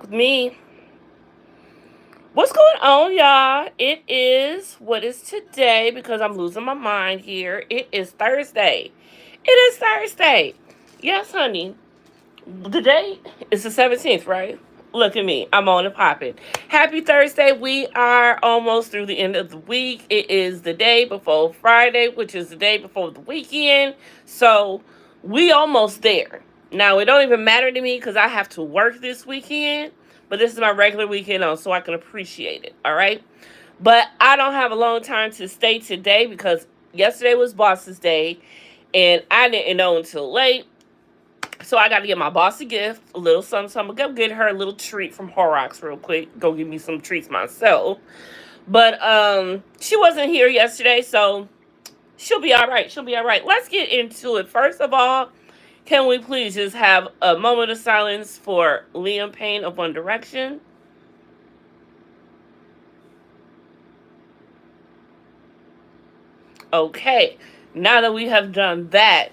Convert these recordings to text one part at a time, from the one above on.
Talk with me. What's going on, y'all? What is today? Because I'm losing my mind here. It is Thursday. It is Thursday. Yes, honey. The date is the 17th, right? Look at me. I'm on and popping. Happy Thursday. We are almost through the end of the week. It is the day before Friday, which is the day before the weekend. So we almost there. Now, it don't even matter to me because I have to work this weekend. But this is my regular weekend on, so I can appreciate it. All right? But I don't have a long time to stay today because yesterday was Boss's Day. And I didn't know until late. So I got to get my boss a gift, a little something. So I'm going to go get her a little treat from Horrocks real quick. Go give me some treats myself. But she wasn't here yesterday, so she'll be all right. She'll be all right. Let's get into it. First of all, can we please just have a moment of silence for Liam Payne of One Direction? Okay, now that we have done that,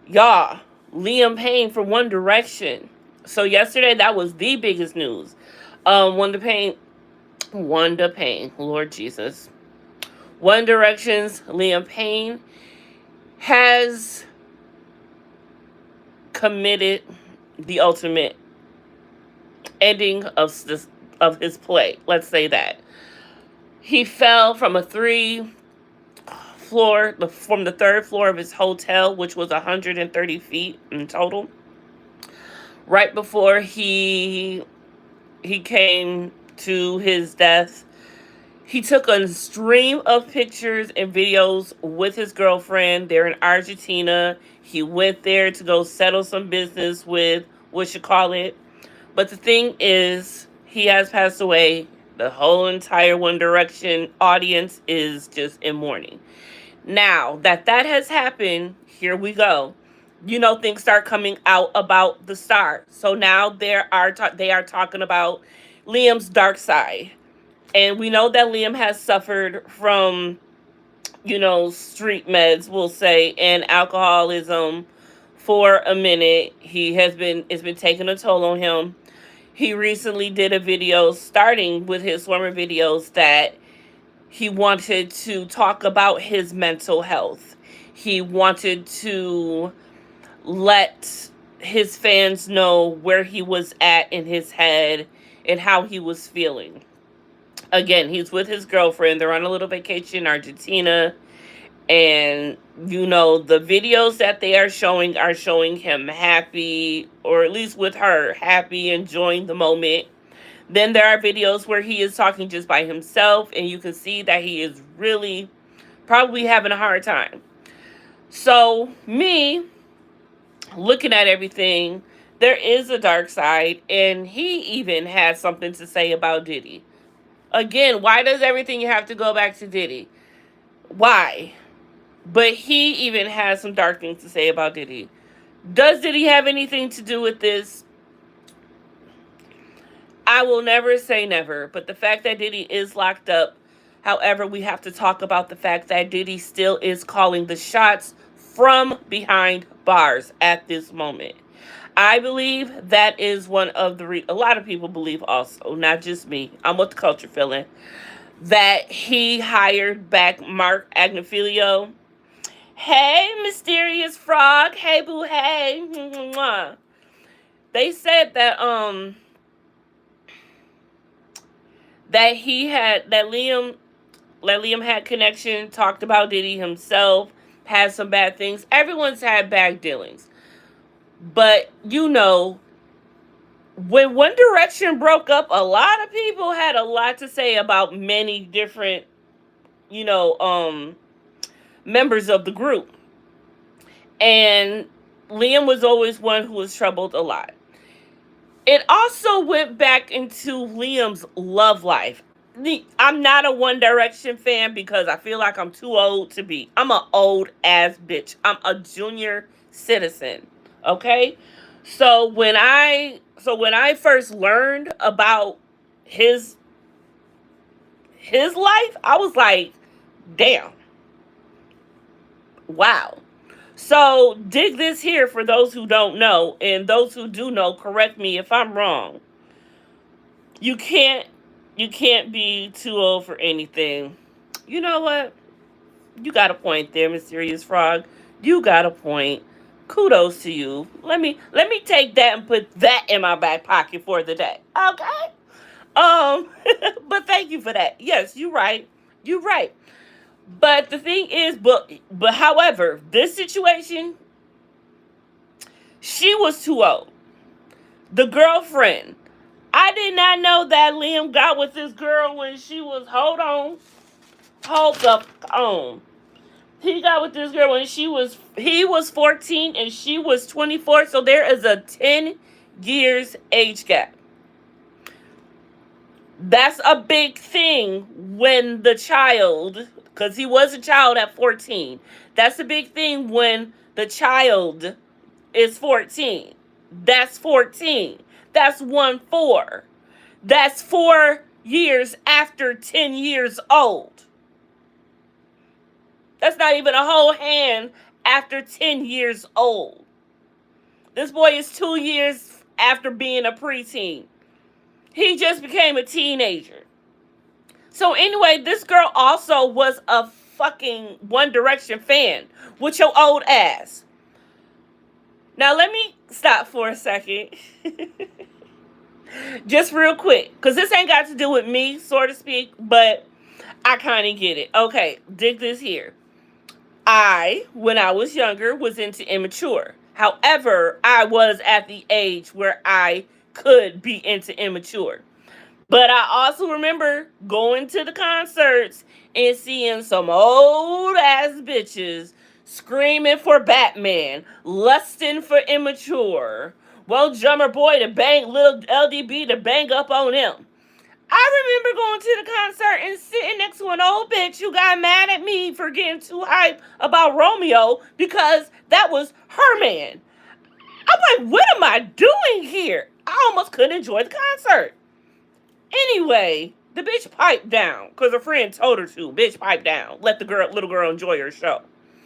y'all, Liam Payne for One Direction. So yesterday, that was the biggest news. Wonder Payne, Lord Jesus. One Direction's Liam Payne has committed the ultimate ending of his play. Let's say that. He fell from a from the third floor of his hotel, which was 130 feet in total. Right before he came to his death, he took a stream of pictures and videos with his girlfriend. They're in Argentina. He went there to go settle some business with what you call it. But the thing is, he has passed away. The whole entire One Direction audience is just in mourning. Now that has happened, here we go. Things start coming out about the star. So now they are talking about Liam's dark side. And we know that Liam has suffered from, street meds, we'll say, and alcoholism for a minute. It's been taking a toll on him. He recently did a video starting with his former videos that he wanted to talk about his mental health. He wanted to let his fans know where he was at in his head and how he was feeling. Again, he's with his girlfriend. They're on a little vacation in Argentina. And, the videos that they are showing him happy, or at least with her, happy, enjoying the moment. Then there are videos where he is talking just by himself, and you can see that he is really probably having a hard time. So, me, looking at everything, there is a dark side, and he even had something to say about Diddy. Again, why does everything have to go back to Diddy? Why? But he even has some dark things to say about Diddy. Does Diddy have anything to do with this? I will never say never, but the fact that Diddy is locked up, however, we have to talk about the fact that Diddy still is calling the shots from behind bars at this moment. I believe that is one of a lot of people believe also, not just me. I'm with the culture feeling that he hired back Mark Agnifilio. Hey, mysterious frog. Hey, boo. Hey. They said that Liam had connection, talked about Diddy himself, had some bad things. Everyone's had bad dealings. But, when One Direction broke up, a lot of people had a lot to say about many different, members of the group. And Liam was always one who was troubled a lot. It also went back into Liam's love life. I'm not a One Direction fan because I feel like I'm too old to be. I'm an old ass bitch. I'm a junior citizen. Okay? So when I first learned about his life, I was like, damn. Wow. So dig this here for those who don't know, and those who do know, correct me if I'm wrong. You can't be too old for anything. You know what? You got a point there, Mysterious Frog. You got a point. Kudos to you. Let me take that and put that in my back pocket for the day. Okay? Um but thank you for that. Yes, you're right. You're right. But the thing is, but however, this situation, she was too old. The girlfriend. I did not know that Liam got with this girl when she was, hold the on. He got with this girl when he was 14 and she was 24, so there is a 10 years age gap. That's a big thing when the child, because he was a child at 14. That's a big thing when the child is 14. That's 14. That's 1-4. That's 4 years after 10 years old. That's not even a whole hand after 10 years old. This boy is 2 years after being a preteen. He just became a teenager. So anyway, this girl also was a fucking One Direction fan with your old ass. Now let me stop for a second. Just real quick, because this ain't got to do with me, so to speak, but I kind of get it. Okay, dig this here. When I was younger, was into immature. However, I was at the age where I could be into immature. But I also remember going to the concerts and seeing some old ass bitches screaming for Batman, lusting for immature. Well, drummer boy to bang little LDB to bang up on him. I remember going to the concert and sitting next to an old bitch who got mad at me for getting too hype about Romeo because that was her man. I'm like, what am I doing here? I almost couldn't enjoy the concert. Anyway, the bitch piped down because her friend told her to. Bitch, pipe down. Let the little girl enjoy her show.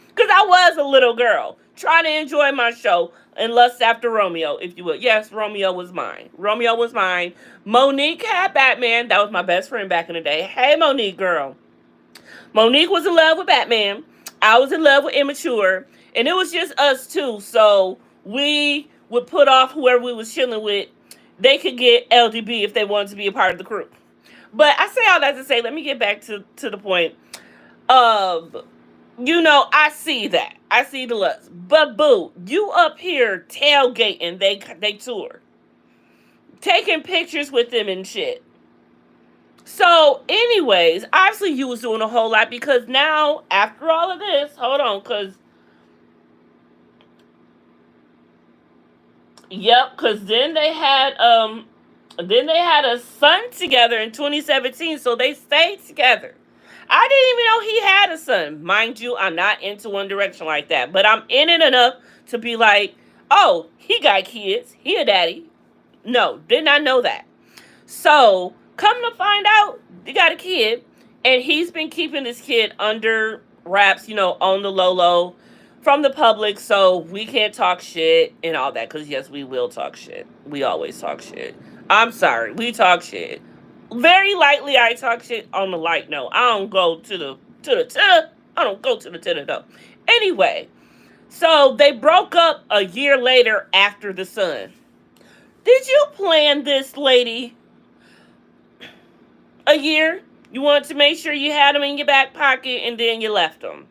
Because I was a little girl trying to enjoy my show and lust after Romeo, if you will. Yes, Romeo was mine. Romeo was mine. Monique had Batman. That was my best friend back in the day. Hey, Monique, girl. Monique was in love with Batman. I was in love with Immature. And it was just us two. So we would put off whoever we was chilling with. They could get LDB if they wanted to be a part of the crew. But I say all that to say, let me get back to the point of, I see that. I see the lust. But boo, you up here tailgating they tour. Taking pictures with them and shit. So, anyways, obviously you was doing a whole lot because now, after all of this, hold on, because then they had a son together in 2017, so they stayed together. I didn't even know he had a son. Mind you, I'm not into One Direction like that, but I'm in it enough to be like, oh, he got kids. He a daddy. No, did not know that. So, come to find out, they got a kid, and he's been keeping this kid under wraps, on the low from the public, so we can't talk shit and all that, because yes, we will talk shit. We always talk shit. I'm sorry, we talk shit. Very lightly, I talk shit on the light note. I don't go to the I don't go to the though. Anyway, so they broke up a year later after the son. Did you plan this, lady? A year? You wanted to make sure you had them in your back pocket and then you left them.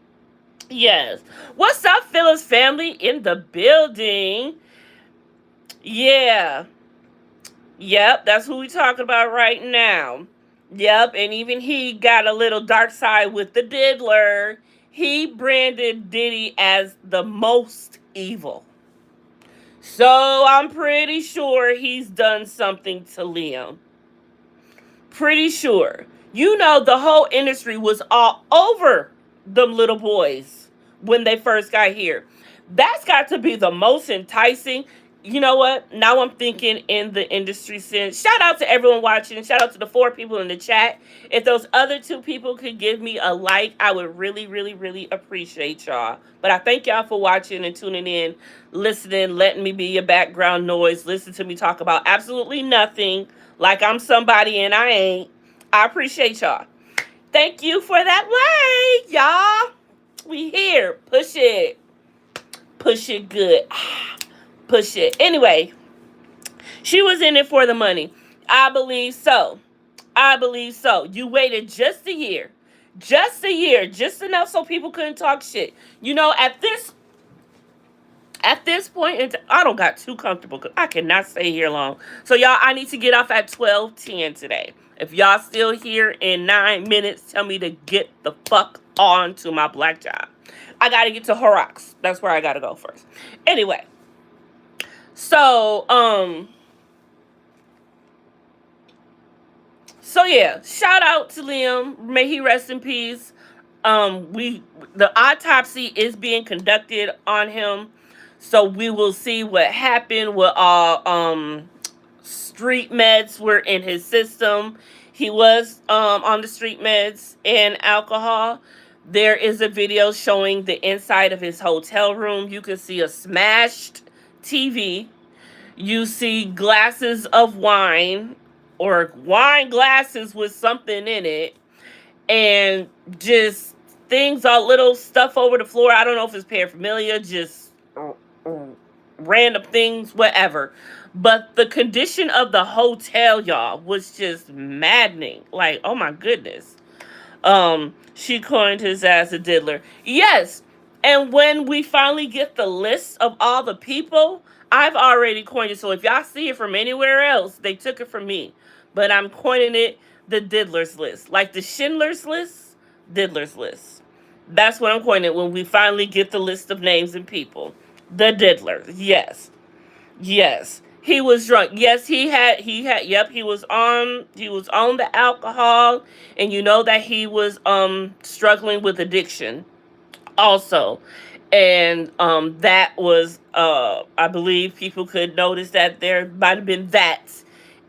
Yes. What's up, Phyllis family in the building? Yeah. Yep, that's who we talking about right now. Yep, and even he got a little dark side with the diddler. He branded Diddy as the most evil. So I'm pretty sure he's done something to Liam. Pretty sure. The whole industry was all over them little boys when they first got here. That's got to be the most enticing. you know what? Now I'm thinking in the industry sense. Shout out to everyone watching. Shout out to the 4 people in the chat. If those other 2 people could give me a like, I would really, really, really appreciate y'all. But I thank y'all for watching and tuning in, listening, letting me be your background noise, listen to me talk about absolutely nothing like I'm somebody and I ain't. I appreciate y'all. Thank you for that like, y'all. We here. Push it. Push it good. Push it. Anyway, she was in it for the money. I believe so. I believe so. You waited just a year. Just a year. Just enough so people couldn't talk shit. You know, at this point, I don't got too comfortable because I cannot stay here long. So, y'all, I need to get off at 12:10 today. If y'all still here in 9 minutes, tell me to get the fuck on to my black job. I got to get to Horrocks. That's where I got to go first. Anyway. So, yeah, shout out to Liam. May he rest in peace. The autopsy is being conducted on him. So we will see what happened. What street meds were in his system. He was on the street meds and alcohol. There is a video showing the inside of his hotel room. You can see a smashed TV. You see glasses of wine or wine glasses with something in it, and just things, all little stuff over the floor. I don't know if it's paraphernalia, just random things, whatever. But the condition of the hotel, y'all, was just maddening. Like, oh my goodness. She coined his ass a diddler. Yes. And when we finally get the list of all the people, I've already coined it. So if y'all see it from anywhere else, they took it from me. But I'm coining it the diddler's list. Like the Schindler's List, diddler's list. That's what I'm coining it when we finally get the list of names and people. The diddler. Yes. Yes. He was drunk. Yes, yep, he was on the alcohol, and you know that he was struggling with addiction also. And that was I believe people could notice that there might have been that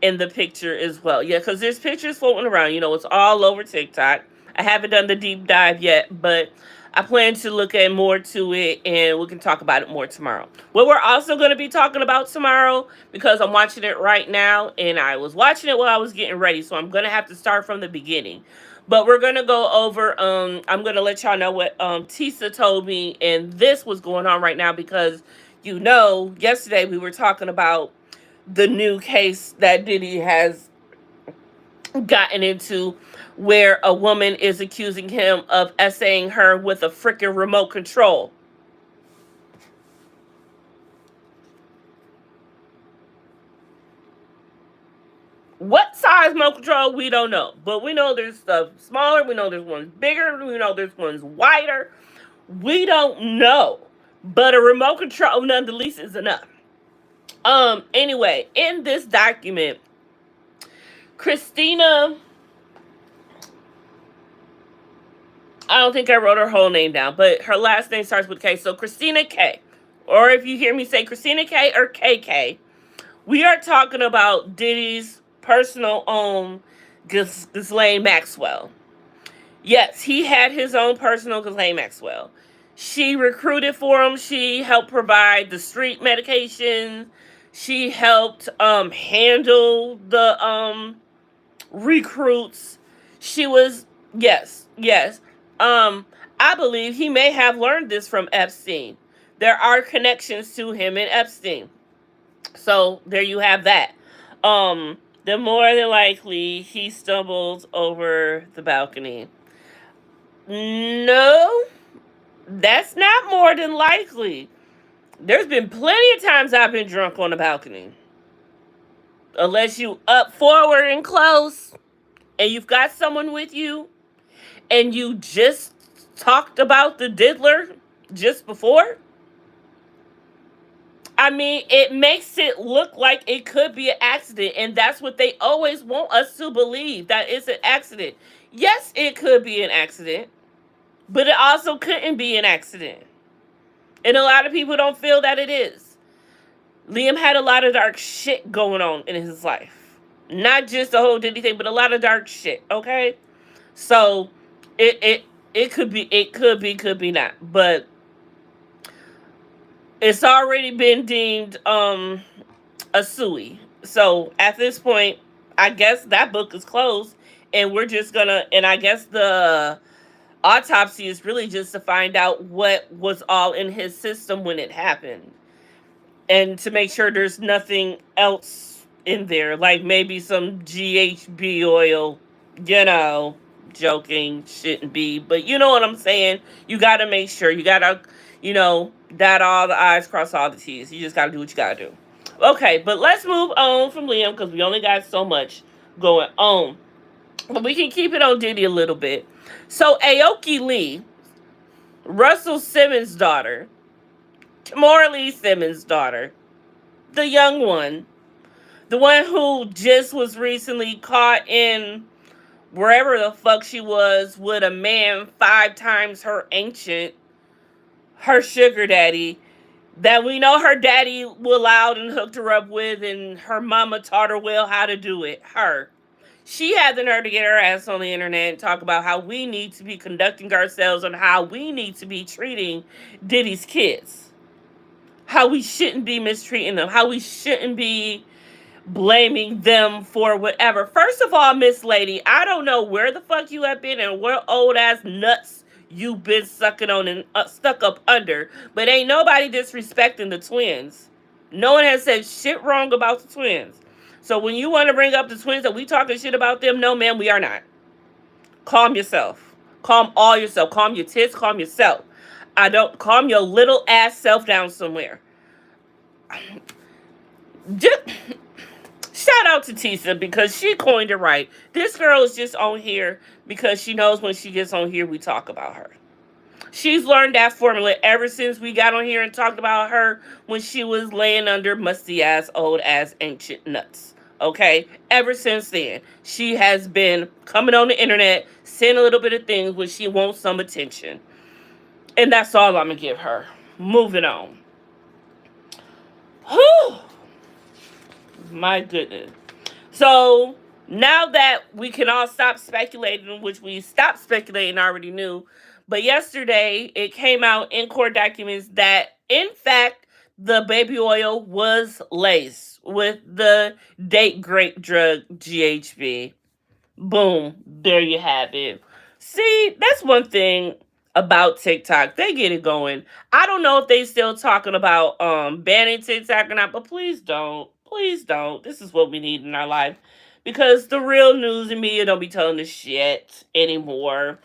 in the picture as well. Yeah, because there's pictures floating around. You know, it's all over TikTok. I haven't done the deep dive yet, but I plan to look at more to it, and we can talk about it more tomorrow. What we're also going to be talking about tomorrow, because I'm watching it right now, and I was watching it while I was getting ready, so I'm going to have to start from the beginning. But we're going to go over, I'm going to let y'all know what Tisa told me, and this was going on right now because, you know, yesterday we were talking about the new case that Diddy has gotten into, where a woman is accusing him of essaying her with a freaking remote control. What size remote control, we don't know. But we know there's stuff smaller. We know there's ones bigger. We know there's ones wider. We don't know. But a remote control, nonetheless, is enough. Anyway, in this document, Christina, I don't think I wrote her whole name down, but her last name starts with K. So Christina K. Or if you hear me say Christina K or KK, we are talking about Diddy's personal own Ghislaine Maxwell. Yes, he had his own personal Ghislaine Maxwell. She recruited for him. She helped provide the street medication. She helped handle the recruits. She was, yes. I believe he may have learned this from Epstein. There are connections to him and Epstein. So there you have that. The more than likely he stumbles over the balcony. No, that's not more than likely. There's been plenty of times I've been drunk on the balcony. Unless you up forward and close and you've got someone with you and you just talked about the diddler just before. I mean, it makes it look like it could be an accident, and that's what they always want us to believe, that it's an accident. Yes, it could be an accident, but it also couldn't be an accident. And a lot of people don't feel that it is. Liam had a lot of dark shit going on in his life. Not just the whole Diddy thing, but a lot of dark shit, okay? So it could be not. But it's already been deemed a suey. So at this point, I guess that book is closed, and we're just gonna. And I guess the autopsy is really just to find out what was all in his system when it happened, and to make sure there's nothing else in there, like maybe some GHB oil. You know, joking shouldn't be, but you know what I'm saying. You got to make sure. You got to, dot all the I's, cross all the T's. You just got to do what you got to do. Okay, but let's move on from Liam because we only got so much going on. But we can keep it on Diddy a little bit. So Aoki Lee, Russell Simmons' daughter, Tamora Lee Simmons' daughter, the young one, the one who just was recently caught in wherever the fuck she was with a man 5 times her ancient, her sugar daddy, that we know her daddy allowed and hooked her up with, and her mama taught her well how to do it. Her. She had the nerve to get her ass on the internet and talk about how we need to be conducting ourselves and how we need to be treating Diddy's kids. How we shouldn't be mistreating them. How we shouldn't be blaming them for whatever. First of all, Miss Lady, I don't know where the fuck you have been and what old ass nuts you've been sucking on and stuck up under, but ain't nobody disrespecting the twins. No one has said shit wrong about the twins. So when you want to bring up the twins that we talking shit about them, no ma'am, we are not. Calm yourself. Calm all yourself. Calm your tits. Calm yourself. Calm your little ass self down somewhere. Just, shout out to Tisa because she coined it right. This girl is just on here because she knows when she gets on here, we talk about her. She's learned that formula ever since we got on here and talked about her when she was laying under musty ass, old ass, ancient nuts. Okay? Ever since then, she has been coming on the internet, saying a little bit of things when she wants some attention. And that's all I'm going to give her. Moving on. Whew. My goodness. So, now that we can all stop speculating, which we stopped speculating, already knew, but yesterday it came out in court documents that, in fact, the baby oil was laced with the date grape drug GHB. Boom. There you have it. See, that's one thing about TikTok. They get it going. I don't know if they still talking about banning TikTok or not, but please don't. Please don't. This is what we need in our life. Because the real news and media don't be telling the shit anymore.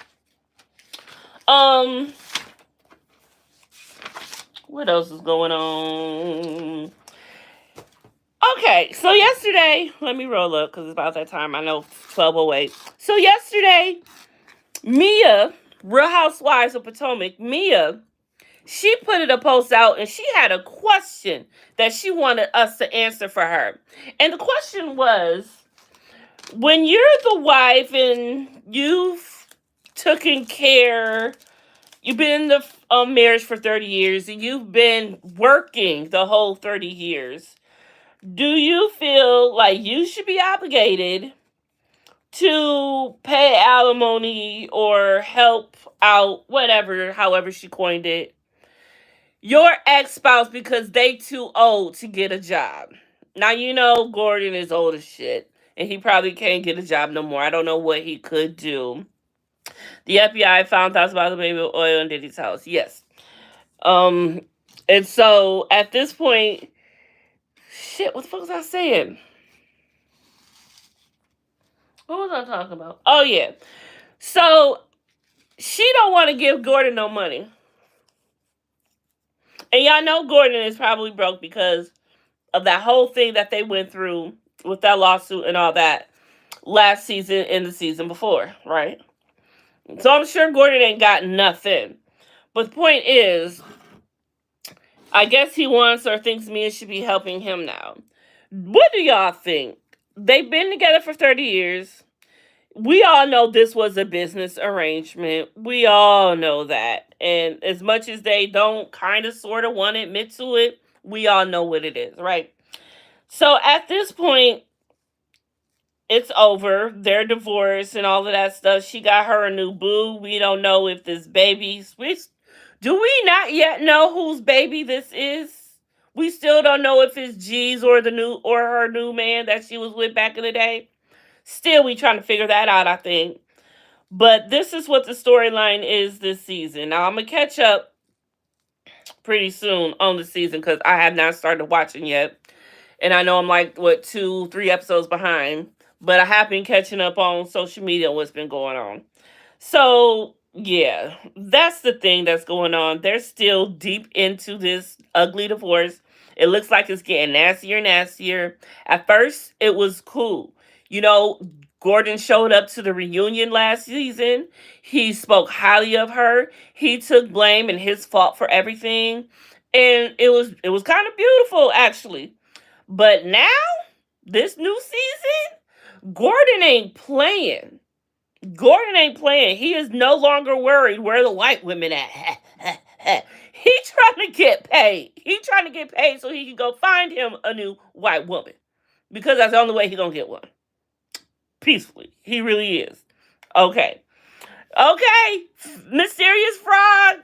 What else is going on? Okay, so yesterday, let me roll up because it's about that time. I know 12:08. So yesterday, Mia, Real Housewives of Potomac, Mia, she put a post out and she had a question that she wanted us to answer for her. And the question was, when you're the wife and you've taken care, you've been in the marriage for 30 years and you've been working the whole 30 years, do you feel like you should be obligated to pay alimony or help out, whatever, however she coined it, your ex-spouse because they too old to get a job? Now, you know Gordon is old as shit, and he probably can't get a job no more. I don't know what he could do. The FBI found thoughts about the baby oil in Diddy's house. Yes. And so, at this point, shit, what the fuck was I saying? What was I talking about? Oh, yeah. So, she don't want to give Gordon no money. And y'all know Gordon is probably broke because of that whole thing that they went through with that lawsuit and all that last season and the season before, right? So I'm sure Gordon ain't got nothing. But the point is, I guess he wants or thinks Mia should be helping him now. What do y'all think? They've been together for 30 years. We all know this was a business arrangement. We all know that. And as much as they don't kind of sort of want to admit to it, We all know what it is, right? So at this point, it's over. They're divorced and all of that stuff. She got her a new boo. We don't know if this baby's. Do we not yet know whose baby this is? We still don't know if it's G's or her new man that she was with back in the day. Still, we trying to figure that out, I think. But this is what the storyline is this season. Now I'm gonna catch up pretty soon on the season because I have not started watching yet. And I know I'm like, what, 2, 3 episodes behind. But I have been catching up on social media what's been going on. So, yeah, that's the thing that's going on. They're still deep into this ugly divorce. It looks like it's getting nastier and nastier. At first, it was cool. You know, Gordon showed up to the reunion last season. He spoke highly of her. He took blame and his fault for everything. And it was kind of beautiful, actually. But now, this new season, Gordon ain't playing. Gordon ain't playing. He is no longer worried where the white women at. He trying to get paid. He trying to get paid so he can go find him a new white woman. Because that's the only way he gonna get one. Peacefully. He really is. Okay. Okay. Mysterious Frog.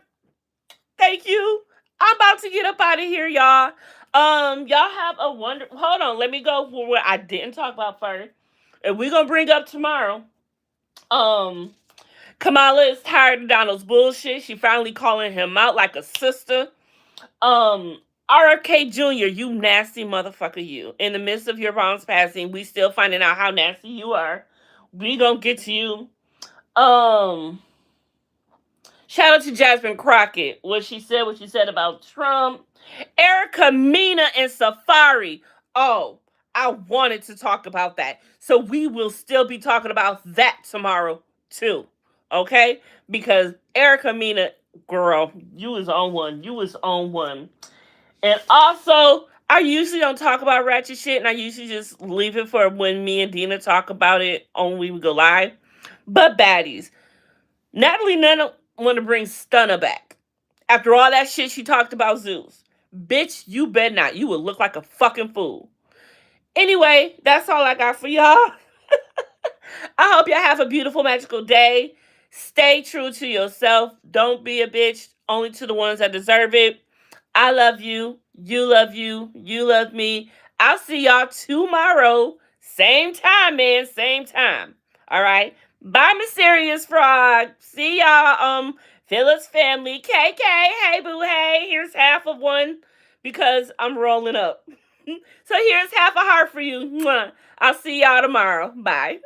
Thank you. I'm about to get up out of here, y'all. Y'all have a hold on, let me go for what I didn't talk about first. And we're gonna bring up tomorrow. Kamala is tired of Donald's bullshit. She finally calling him out like a sister. RFK Jr., you nasty motherfucker, you. In the midst of your mom's passing, we still finding out how nasty you are. We gonna get to you. Shout out to Jasmine Crockett. What she said about Trump. Erica, Mina, and Safari. Oh, I wanted to talk about that. So we will still be talking about that tomorrow, too. Okay? Because Erica, Mina, girl, you was on one. You was on one. And also, I usually don't talk about ratchet shit, and I usually just leave it for when me and Dina talk about it on We Go Live. But baddies. Natalie Nunn want to bring Stunner back. After all that shit she talked about Zeus. Bitch, you bet not. You would look like a fucking fool. Anyway, that's all I got for y'all. I hope y'all have a beautiful, magical day. Stay true to yourself. Don't be a bitch. Only to the ones that deserve it. I love you. You love you. You love me. I'll see y'all tomorrow. Same time, man. Same time. All right. Bye, Mysterious Frog. See y'all. Phyllis family. KK. Hey, boo. Hey. Here's half of one because I'm rolling up. So here's half a heart for you. Mwah. I'll see y'all tomorrow. Bye.